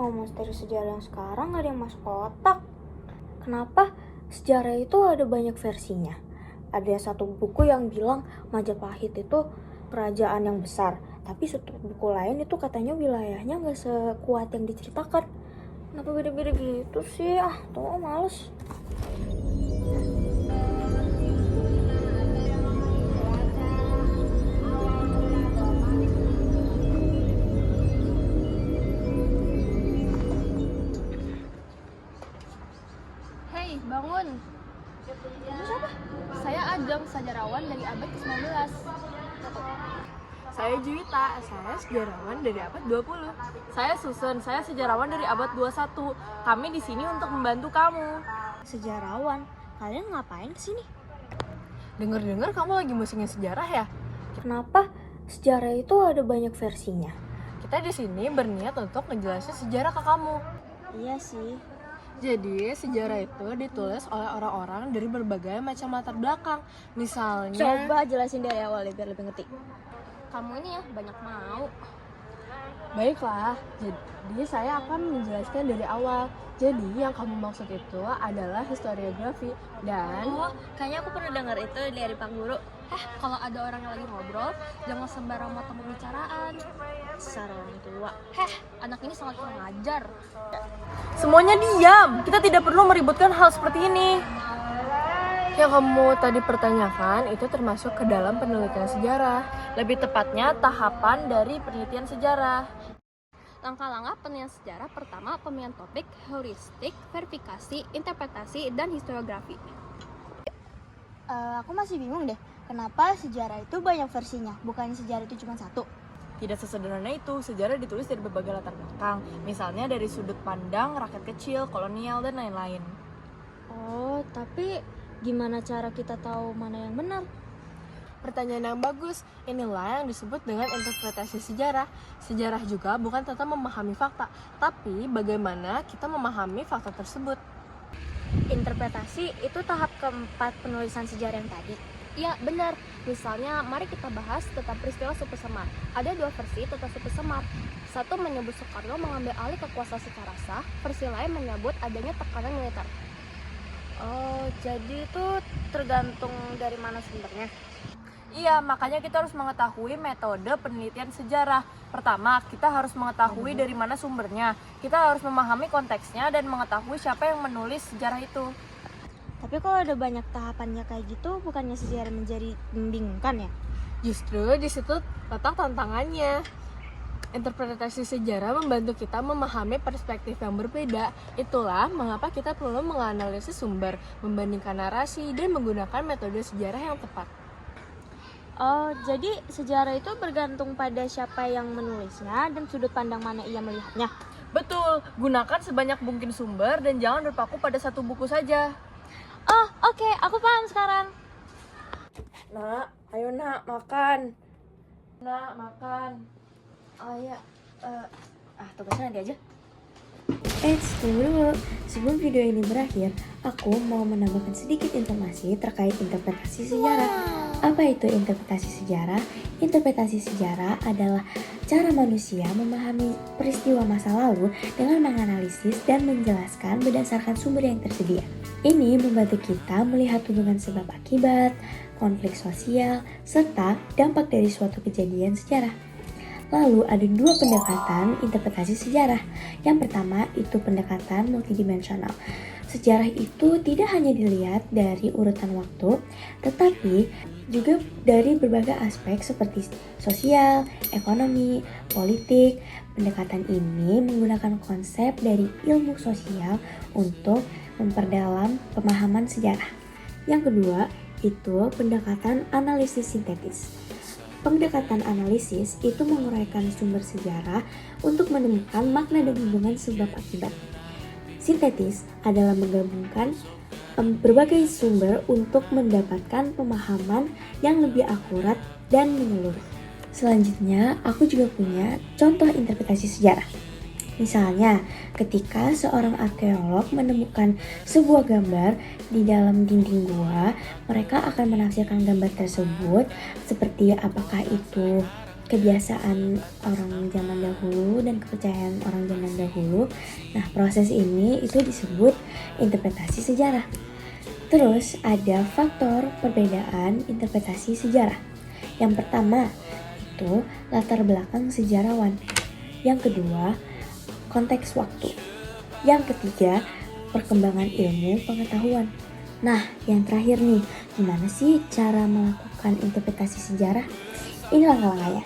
sama misteri sejarah yang sekarang gak ada yang masuk otak. Kenapa sejarah itu ada banyak versinya? Ada satu buku yang bilang Majapahit itu kerajaan yang besar, tapi satu buku lain itu katanya wilayahnya gak sekuat yang diceritakan. Kenapa beda-beda gitu sih? Tuh males. Hei, bangun! Siapa? Saya Ajeng, sejarawan dari abad ke-19. Saya Juwita, saya sejarawan dari abad 20. Saya Susun, saya sejarawan dari abad 21. Kami di sini untuk membantu kamu. Sejarawan? Kalian ngapain kesini? Dengar-dengar kamu lagi musiknya sejarah ya? Kenapa sejarah itu ada banyak versinya? Kita di sini berniat untuk ngejelasin sejarah ke kamu. Iya sih. Jadi, sejarah itu ditulis oleh orang-orang dari berbagai macam latar belakang. Misalnya, Coba jelasin dari awal biar lebih ngerti. Kamu ini ya banyak mau. baiklah, jadi saya akan menjelaskan dari awal. Jadi, yang kamu maksud itu adalah historiografi dan Oh, kayaknya aku pernah dengar itu dari Pak Guru. Kalau ada orang yang lagi ngobrol, jangan sembarang motong pembicaraan. Dasar orang tua. Anak ini sangat kurang ajar. semuanya diam. Kita tidak perlu meributkan hal seperti ini. Yang kamu tadi pertanyakan itu termasuk ke dalam penelitian sejarah. Lebih tepatnya tahapan dari penelitian sejarah. Langkah-langkah penilaian sejarah pertama, pemilihan topik, heuristik, verifikasi, interpretasi, dan historiografi. Aku masih bingung deh. Kenapa sejarah itu banyak versinya? Bukannya sejarah itu cuma satu? Tidak sesederhana itu, sejarah ditulis dari berbagai latar belakang. Misalnya dari sudut pandang rakyat kecil, kolonial, dan lain-lain. Oh, tapi gimana cara kita tahu mana yang benar? Pertanyaan yang bagus, inilah yang disebut dengan interpretasi sejarah. Sejarah juga bukan tentang memahami fakta, tapi bagaimana kita memahami fakta tersebut. Interpretasi itu tahap keempat penulisan sejarah yang tadi. Ya, benar. Misalnya, mari kita bahas tentang peristiwa Suku Semar. Ada dua versi tentang Suku Semar. Satu menyebut Soekarno mengambil alih kekuasaan secara sah, versi lain menyebut adanya tekanan militer. Oh, jadi itu tergantung dari mana sumbernya. Iya, makanya kita harus mengetahui metode penelitian sejarah. Pertama, kita harus mengetahui dari mana sumbernya. Kita harus memahami konteksnya dan mengetahui siapa yang menulis sejarah itu. Tapi kalau ada banyak tahapannya kayak gitu, bukannya sejarah menjadi membingungkan ya? Justru di situ letak tantangannya. Interpretasi sejarah membantu kita memahami perspektif yang berbeda. Itulah mengapa kita perlu menganalisis sumber, membandingkan narasi, dan menggunakan metode sejarah yang tepat. Oh, jadi sejarah itu bergantung pada siapa yang menulisnya dan sudut pandang mana ia melihatnya. Betul, gunakan sebanyak mungkin sumber dan jangan berpaku pada satu buku saja. Oh, oke, aku paham sekarang. Nak, ayo nak, makan. Nak, makan. Oh iya, tugasnya nanti aja. Tunggu dulu. Sebelum video ini berakhir, aku mau menambahkan sedikit informasi terkait interpretasi sejarah. Apa itu interpretasi sejarah? Interpretasi sejarah adalah cara manusia memahami peristiwa masa lalu dengan menganalisis dan menjelaskan berdasarkan sumber yang tersedia. Ini membantu kita melihat hubungan sebab akibat, konflik sosial, serta dampak dari suatu kejadian sejarah. Lalu ada dua pendekatan interpretasi sejarah. Yang pertama itu pendekatan multidimensional. Sejarah itu tidak hanya dilihat dari urutan waktu, tetapi juga dari berbagai aspek seperti sosial, ekonomi, politik. Pendekatan ini menggunakan konsep dari ilmu sosial untuk memperdalam pemahaman sejarah. Yang kedua itu pendekatan analisis sintetis. Pendekatan analisis itu menguraikan sumber sejarah untuk menemukan makna dan hubungan sebab akibat. Sintetis adalah menggabungkan berbagai sumber untuk mendapatkan pemahaman yang lebih akurat dan menyeluruh. Selanjutnya, aku juga punya contoh interpretasi sejarah. Misalnya, ketika seorang arkeolog menemukan sebuah gambar di dalam dinding gua, mereka akan menafsirkan gambar tersebut seperti apakah itu kebiasaan orang zaman dahulu dan kepercayaan orang zaman dahulu. Nah, proses ini itu disebut interpretasi sejarah. Terus ada faktor perbedaan interpretasi sejarah. Yang pertama itu latar belakang sejarawan. Yang kedua, konteks waktu. Yang ketiga, perkembangan ilmu pengetahuan. Nah, yang terakhir nih, gimana sih cara melakukan interpretasi sejarah? Ini langkah-langkahnya.